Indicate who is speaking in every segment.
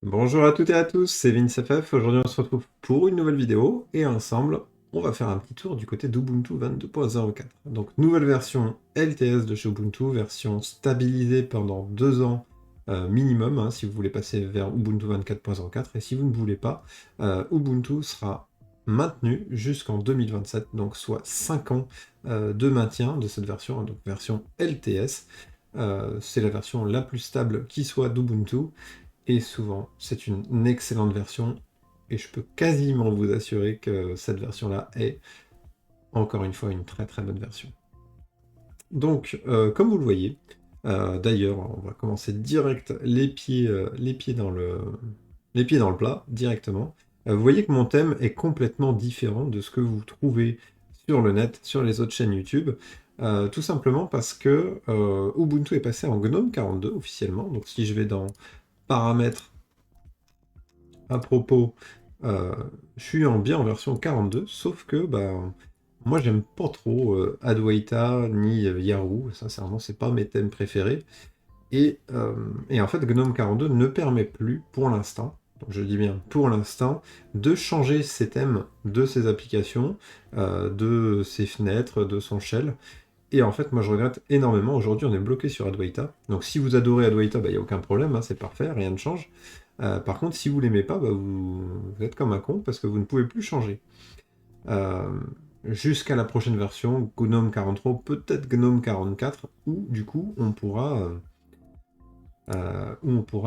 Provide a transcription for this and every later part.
Speaker 1: Bonjour à toutes et à tous, c'est VinceFF. Aujourd'hui, on se retrouve pour une nouvelle vidéo et ensemble, on va faire un petit tour du côté d'Ubuntu 22.04. Donc, nouvelle version LTS de chez Ubuntu, version stabilisée pendant 2 ans minimum, hein, si vous voulez passer vers Ubuntu 24.04. Et si vous ne voulez pas, Ubuntu sera maintenu jusqu'en 2027, donc soit 5 ans de maintien de cette version, hein, donc version LTS. C'est la version la plus stable qui soit d'Ubuntu. Et souvent, c'est une excellente version, et je peux quasiment vous assurer que cette version-là est, encore une fois, une très très bonne version. Donc, comme vous le voyez, d'ailleurs, on va commencer direct les pieds dans le plat, directement. Vous voyez que mon thème est complètement différent de ce que vous trouvez sur le net, sur les autres chaînes YouTube, tout simplement parce que Ubuntu est passé en GNOME 42 officiellement. Donc si je vais dans paramètres à propos, euh, je suis bien en version 42, sauf que bah, moi j'aime pas trop Adwaita ni Yahoo, sincèrement c'est pas mes thèmes préférés. Et en fait GNOME 42 ne permet plus pour l'instant, donc je dis bien pour l'instant, de changer ses thèmes de ses applications, de ses fenêtres, de son shell. Et en fait moi je regrette énormément, aujourd'hui on est bloqué sur Adwaita, donc si vous adorez Adwaita, il n'y a aucun problème, hein, c'est parfait, rien ne change. Par contre, si vous l'aimez pas, bah, vous êtes comme un con parce que vous ne pouvez plus changer. Euh, Jusqu'à la prochaine version, GNOME 43, peut-être GNOME 44, où du coup on pourra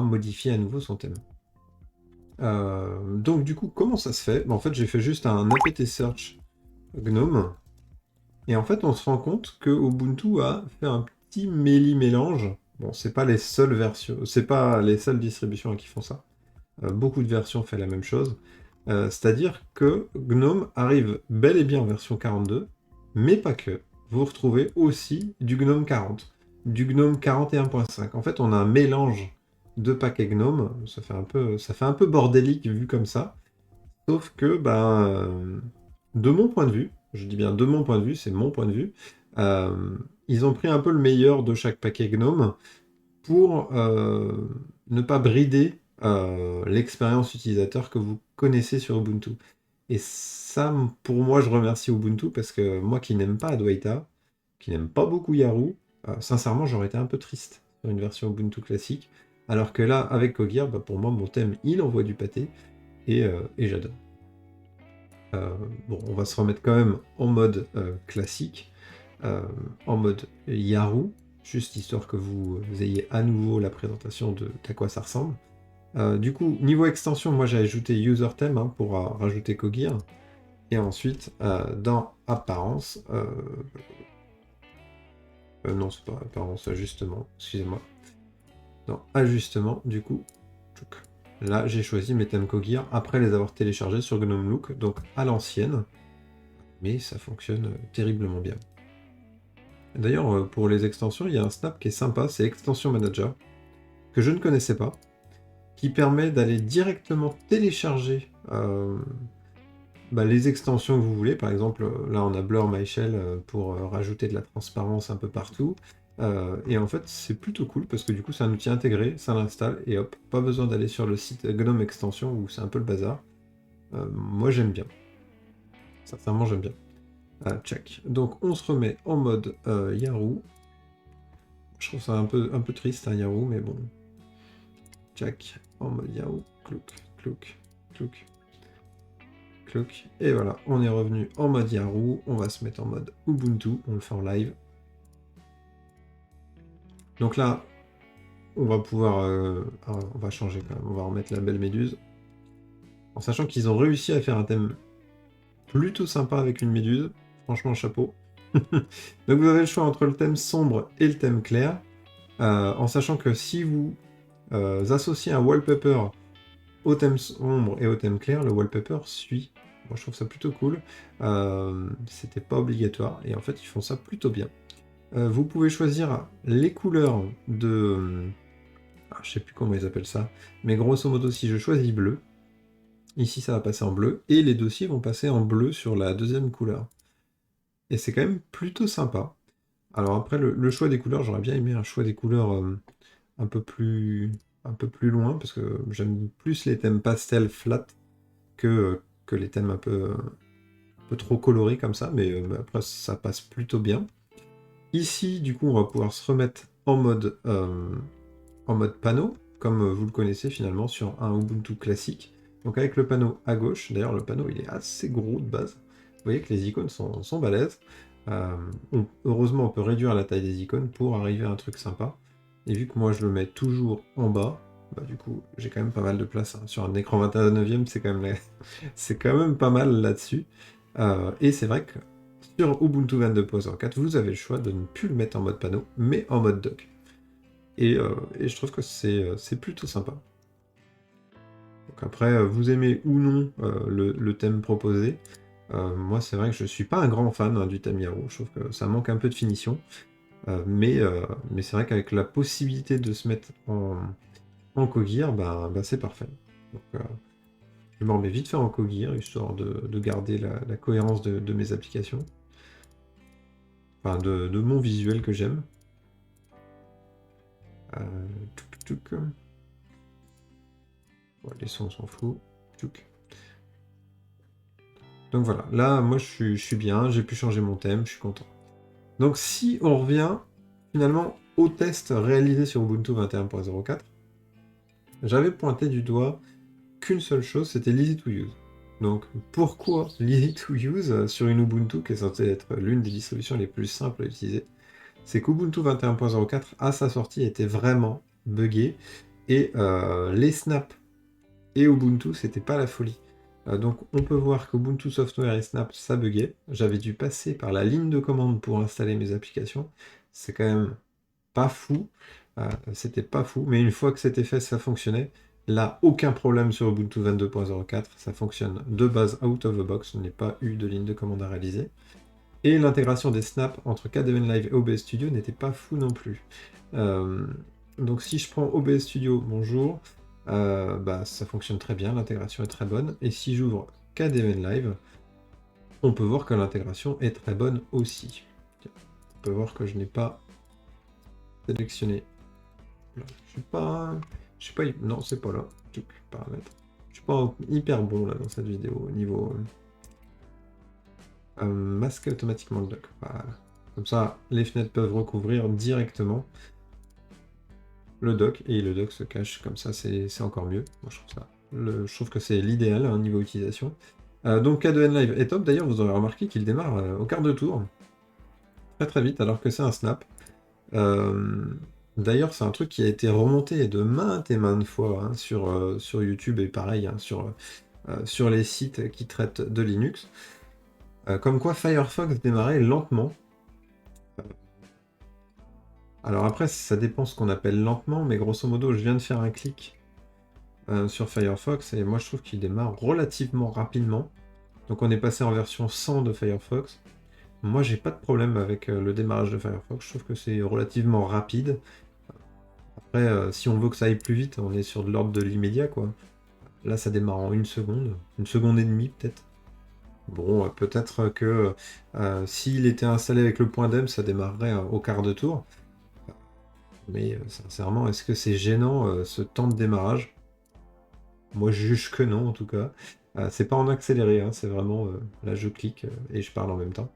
Speaker 1: modifier à nouveau son thème. Donc du coup, comment ça se fait? Bah, en fait, j'ai fait juste un apt search GNOME, et en fait, on se rend compte que Ubuntu a fait un petit méli-mélange. Bon, c'est pas les seules versions, c'est pas les seules distributions qui font ça. Beaucoup de versions font la même chose. C'est-à-dire que GNOME arrive bel et bien en version 42, mais pas que. Vous retrouvez aussi du GNOME 40, du GNOME 41.5. En fait, on a un mélange de paquets GNOME. Ça fait un peu bordélique vu comme ça. Sauf que, de mon point de vue, je dis bien de mon point de vue, c'est mon point de vue, ils ont pris un peu le meilleur de chaque paquet GNOME pour ne pas brider l'expérience utilisateur que vous connaissez sur Ubuntu. Et ça, pour moi, je remercie Ubuntu parce que moi qui n'aime pas Adwaita, qui n'aime pas beaucoup Yaroo, sincèrement, j'aurais été un peu triste sur une version Ubuntu classique. Alors que là, avec Cogear, pour moi, mon thème, il envoie du pâté et j'adore. Bon, on va se remettre quand même en mode classique, euh, en mode Yaroo, juste histoire que vous ayez à nouveau la présentation d'à quoi ça ressemble. Du coup, niveau extension, moi j'ai ajouté User Theme pour rajouter Cogear. Et ensuite, dans Apparence, non, c'est pas Apparence, Ajustement, excusez-moi. Dans Ajustement, du coup, tchouk. Là j'ai choisi mes thèmes Cogear après les avoir téléchargés sur GNOME Look, donc à l'ancienne, mais ça fonctionne terriblement bien. D'ailleurs, pour les extensions, il y a un snap qui est sympa, c'est Extension Manager, que je ne connaissais pas, qui permet d'aller directement télécharger les extensions que vous voulez. Par exemple, là on a Blur My Shell pour rajouter de la transparence un peu partout. Et en fait, c'est plutôt cool parce que du coup, c'est un outil intégré, ça l'installe et hop, pas besoin d'aller sur le site GNOME Extension où c'est un peu le bazar. Moi j'aime bien, sincèrement j'aime bien. Check. Donc on se remet en mode Yaroo. Je trouve ça un peu triste, hein, Yaroo, mais bon. Check. En mode Yaroo. Clouk, clouk, clouk, clouk. Et voilà, on est revenu en mode Yaroo. On va se mettre en mode Ubuntu. On le fait en live. Donc là, on va pouvoir... on va changer quand même. On va remettre la belle méduse. En sachant qu'ils ont réussi à faire un thème plutôt sympa avec une méduse. Franchement, chapeau. Donc vous avez le choix entre le thème sombre et le thème clair. En sachant que si vous associez un wallpaper au thème sombre et au thème clair, le wallpaper suit. Moi je trouve ça plutôt cool. C'était pas obligatoire et en fait ils font ça plutôt bien. Vous pouvez choisir les couleurs de... je sais plus comment ils appellent ça, mais grosso modo si je choisis bleu, ici ça va passer en bleu, et les dossiers vont passer en bleu sur la deuxième couleur. Et c'est quand même plutôt sympa. Alors après le choix des couleurs, j'aurais bien aimé un choix des couleurs un peu plus un peu plus loin, parce que j'aime plus les thèmes pastel flat que les thèmes un peu trop colorés comme ça, mais après ça passe plutôt bien. Ici, du coup, on va pouvoir se remettre en mode panneau, comme vous le connaissez finalement sur un Ubuntu classique. Donc avec le panneau à gauche, d'ailleurs le panneau il est assez gros de base, vous voyez que les icônes sont balèzes. Heureusement on peut réduire la taille des icônes pour arriver à un truc sympa. Et vu que moi je le mets toujours en bas, bah du coup j'ai quand même pas mal de place, hein. Sur un écran 21/9, c'est quand même pas mal là-dessus. Et c'est vrai que sur Ubuntu 22.04, vous avez le choix de ne plus le mettre en mode panneau, mais en mode dock. Et je trouve que c'est plutôt sympa. Donc après, vous aimez ou non le thème proposé. Moi, c'est vrai que je suis pas un grand fan, hein, du thème Yahoo. Je trouve que ça manque un peu de finition. Mais c'est vrai qu'avec la possibilité de se mettre en Cogear, bah, c'est parfait. Donc, je m'en remets vite fait en Cogear, histoire de garder la cohérence de mes applications. Enfin, de mon visuel que j'aime. Touc, touc. Ouais, les sons, on s'en fout. Touc. Donc voilà, là, moi, je suis bien, j'ai pu changer mon thème, je suis content. Donc si on revient, finalement, au test réalisé sur Ubuntu 21.04, j'avais pointé du doigt qu'une seule chose, c'était l'easy to use. Donc pourquoi l'easy to use sur une Ubuntu qui est censée être l'une des distributions les plus simples à utiliser? C'est qu'Ubuntu 21.04, à sa sortie, était vraiment buggé, et les snaps et Ubuntu, c'était pas la folie. Donc on peut voir qu'Ubuntu Software et Snap, ça buguait. J'avais dû passer par la ligne de commande pour installer mes applications. C'est quand même pas fou. C'était pas fou, mais une fois que c'était fait, ça fonctionnait. Là, aucun problème sur Ubuntu 22.04, ça fonctionne de base out of the box, je n'ai pas eu de ligne de commande à réaliser. Et l'intégration des snaps entre KDeven Live et OBS Studio n'était pas fou non plus. Donc si je prends OBS Studio, bonjour, bah, ça fonctionne très bien, l'intégration est très bonne. Et si j'ouvre KDeven Live, on peut voir que l'intégration est très bonne aussi. On peut voir que je n'ai pas sélectionné. Je suis pas, non, c'est pas là. Paramètres. Je suis pas hyper bon là dans cette vidéo au niveau masquer automatiquement le dock. Voilà. Comme ça, les fenêtres peuvent recouvrir directement le dock, et le dock se cache comme ça, c'est encore mieux. Moi, je trouve que c'est l'idéal, hein, niveau utilisation. Donc K2N Live est top. D'ailleurs, vous aurez remarqué qu'il démarre au quart de tour, très très vite, alors que c'est un snap. D'ailleurs, c'est un truc qui a été remonté de maintes et maintes fois, hein, sur YouTube, et pareil, hein, sur les sites qui traitent de Linux. Comme quoi Firefox démarrait lentement. Alors après, ça dépend ce qu'on appelle lentement, mais grosso modo, je viens de faire un clic sur Firefox, et moi je trouve qu'il démarre relativement rapidement. Donc on est passé en version 100 de Firefox. Moi j'ai pas de problème avec le démarrage de Firefox, je trouve que c'est relativement rapide. Après, si on veut que ça aille plus vite, on est sur de l'ordre de l'immédiat, quoi. Là ça démarre en une seconde et demie peut-être. Bon, peut-être que s'il était installé avec le point d'em, ça démarrerait au quart de tour. Mais sincèrement, est-ce que c'est gênant ce temps de démarrage? Moi, je juge que non, en tout cas. C'est pas en accéléré, hein, c'est vraiment là, je clique et je parle en même temps.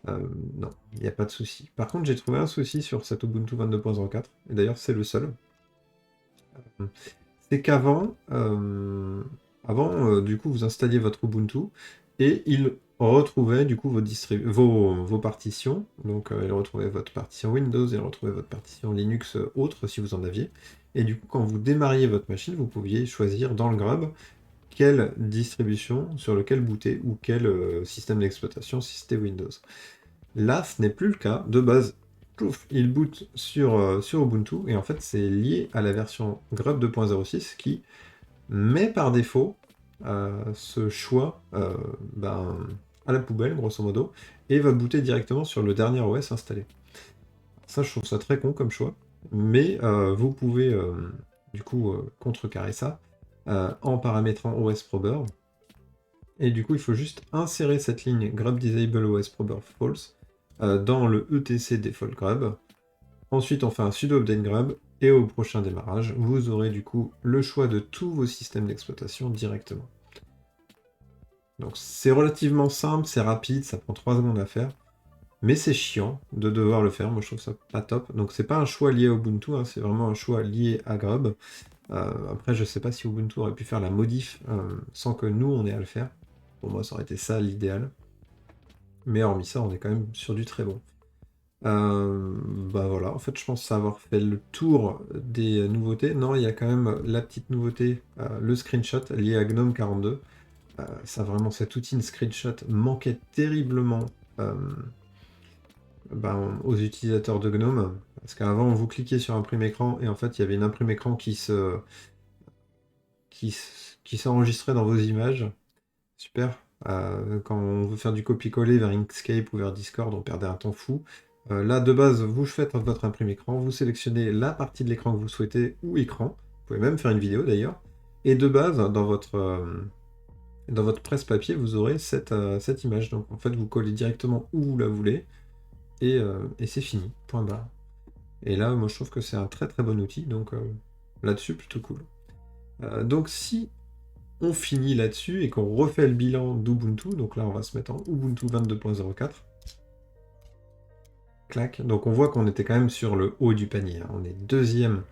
Speaker 1: Non, il n'y a pas de souci. Par contre, j'ai trouvé un souci sur cet Ubuntu 22.04, et d'ailleurs, c'est le seul. C'est qu'avant, du coup, vous installiez votre Ubuntu et il retrouvait du coup vos partitions. Donc, il retrouvait votre partition Windows, il retrouvait votre partition Linux autre si vous en aviez. Et du coup, quand vous démarriez votre machine, vous pouviez choisir dans le grub quelle distribution sur lequel booter, ou quel système d'exploitation si c'était Windows. Là, ce n'est plus le cas. De base, pouf, il boot sur Ubuntu, et en fait, c'est lié à la version grub 2.06 qui met par défaut ce choix à la poubelle, grosso modo, et va booter directement sur le dernier OS installé. Ça, je trouve ça très con comme choix, mais vous pouvez du coup contrecarrer ça en paramétrant OS Prober. Et du coup, il faut juste insérer cette ligne grub disable OS Prober false dans le etc default grub. Ensuite, on fait un sudo update grub Et au prochain démarrage, vous aurez du coup le choix de tous vos systèmes d'exploitation directement. Donc c'est relativement simple, c'est rapide, ça prend 3 secondes à faire, mais c'est chiant de devoir le faire, moi je trouve ça pas top. Donc c'est pas un choix lié à Ubuntu, hein, c'est vraiment un choix lié à Grub. Après je sais pas si Ubuntu aurait pu faire la modif sans que nous on ait à le faire. Pour moi ça aurait été ça l'idéal. Mais hormis ça, on est quand même sur du très bon. Bah voilà, en fait je pense avoir fait le tour des nouveautés. Non, il y a quand même la petite nouveauté, le screenshot lié à GNOME 42. Ça vraiment, cet outil de screenshot manquait terriblement aux utilisateurs de GNOME. Parce qu'avant, vous cliquiez sur imprime écran et en fait il y avait une imprime écran qui s'enregistrait dans vos images. Super. Quand on veut faire du copier-coller vers Inkscape ou vers Discord, on perdait un temps fou. Là, de base, vous faites votre imprime écran, vous sélectionnez la partie de l'écran que vous souhaitez, ou écran. Vous pouvez même faire une vidéo d'ailleurs. Et de base, dans votre presse-papier, vous aurez cette image. Donc en fait, vous collez directement où vous la voulez, et c'est fini. Point barre. Et là, moi, je trouve que c'est un très très bon outil. Donc là-dessus, plutôt cool. Donc si on finit là-dessus et qu'on refait le bilan d'Ubuntu, donc là on va se mettre en Ubuntu 22.04. Clac. Donc on voit qu'on était quand même sur le haut du panier, hein. On est deuxième.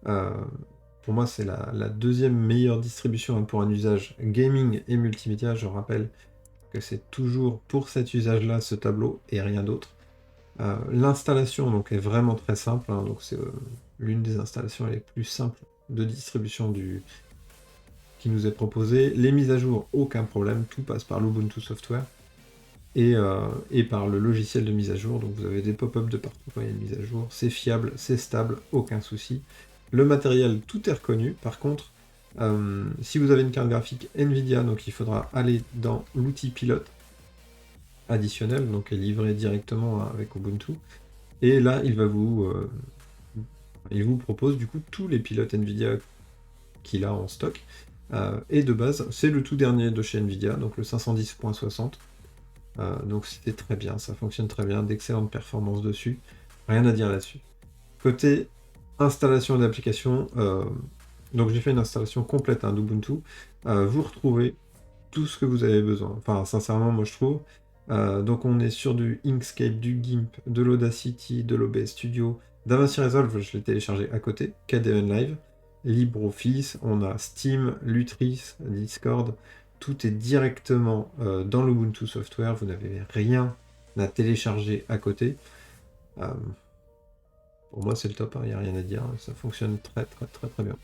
Speaker 1: Pour moi c'est la deuxième meilleure distribution, hein, pour un usage gaming et multimédia. Je rappelle que c'est toujours pour cet usage-là ce tableau et rien d'autre. L'installation donc est vraiment très simple, hein. Donc c'est l'une des installations les plus simples de distribution qui nous est proposé. Les mises à jour, aucun problème, tout passe par l'Ubuntu Software et par le logiciel de mise à jour. Donc vous avez des pop-up de partout quand il y a une mise à jour. C'est fiable, c'est stable, aucun souci. Le matériel, tout est reconnu. Par contre, si vous avez une carte graphique NVIDIA, donc il faudra aller dans l'outil pilote additionnel, donc est livré directement avec Ubuntu. Et là, il vous propose du coup tous les pilotes NVIDIA qu'il a en stock. Et de base, c'est le tout dernier de chez NVIDIA, donc le 510.60. Donc c'était très bien, ça fonctionne très bien, d'excellentes performances dessus, rien à dire là-dessus. Côté installation d'application, donc j'ai fait une installation complète, hein, d'Ubuntu. Vous retrouvez tout ce que vous avez besoin, enfin sincèrement moi je trouve. Donc on est sur du Inkscape, du GIMP, de l'Audacity, de l'OBS Studio, DaVinci Resolve, je l'ai téléchargé à côté, KDE Live, LibreOffice, on a Steam, Lutris, Discord, tout est directement dans l'Ubuntu Software, vous n'avez rien à télécharger à côté. Pour moi c'est le top, il n'y a rien à dire, ça fonctionne très très très très bien.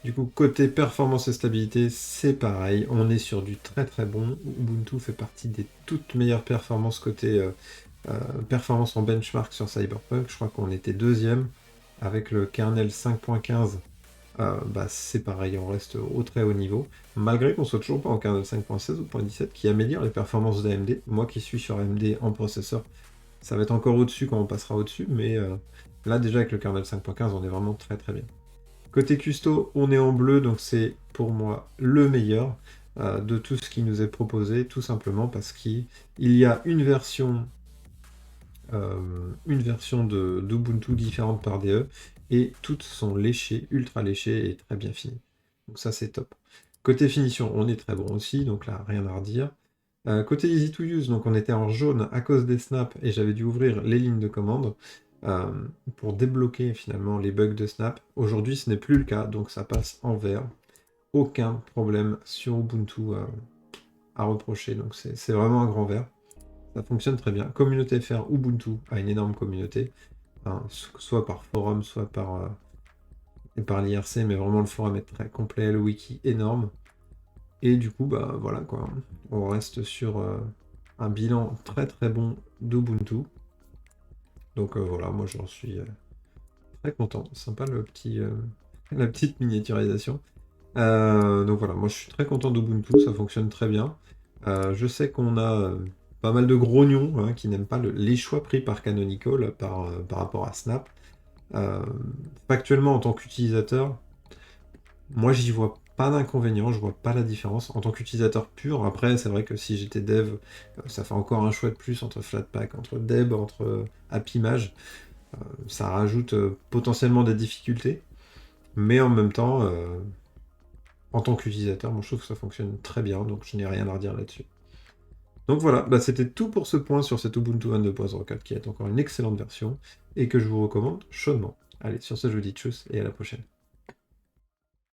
Speaker 1: Du coup, côté performance et stabilité, c'est pareil, on est sur du très très bon. Ubuntu fait partie des toutes meilleures performances côté performance en benchmark sur Cyberpunk. Je crois qu'on était deuxième avec le kernel 5.15. C'est pareil, on reste au très haut niveau, malgré qu'on soit toujours pas en kernel 5.16 ou 5.17 qui améliore les performances d'AMD. Moi qui suis sur AMD en processeur, ça va être encore au-dessus quand on passera au-dessus, mais là déjà avec le kernel 5.15, on est vraiment très très bien. Côté custo, on est en bleu, donc c'est pour moi le meilleur de tout ce qui nous est proposé, tout simplement parce qu'il y a une version d'Ubuntu différente par DE, et toutes sont léchées, ultra léchées et très bien finies. Donc ça c'est top. Côté finition, on est très bon aussi, donc là rien à redire. Côté easy to use, donc on était en jaune à cause des snaps et j'avais dû ouvrir les lignes de commande pour débloquer finalement les bugs de snap. Aujourd'hui ce n'est plus le cas, donc ça passe en vert. Aucun problème sur Ubuntu à reprocher, donc c'est vraiment un grand vert. Ça fonctionne très bien. Communauté FR, Ubuntu a une énorme communauté, hein, soit par forum, soit par l'IRC, mais vraiment le forum est très complet, le wiki énorme. Et du coup, voilà quoi, on reste sur un bilan très très bon d'Ubuntu. Donc voilà, moi j'en suis très content. Sympa la petite miniaturisation. Donc voilà, moi je suis très content d'Ubuntu, ça fonctionne très bien. Je sais qu'on a pas mal de grognons, hein, qui n'aiment pas les choix pris par Canonical par rapport à Snap. Factuellement, en tant qu'utilisateur, moi j'y vois pas d'inconvénient, je vois pas la différence. En tant qu'utilisateur pur, après c'est vrai que si j'étais dev, ça fait encore un choix de plus entre Flatpak, entre Deb, entre AppImage. Ça rajoute potentiellement des difficultés, mais en même temps, en tant qu'utilisateur, moi je trouve que ça fonctionne très bien, donc je n'ai rien à redire là-dessus. Donc voilà, bah, c'était tout pour ce point sur cet Ubuntu 22.04 qui est encore une excellente version et que je vous recommande chaudement. Allez, sur ce, je vous dis tchuss et à la prochaine.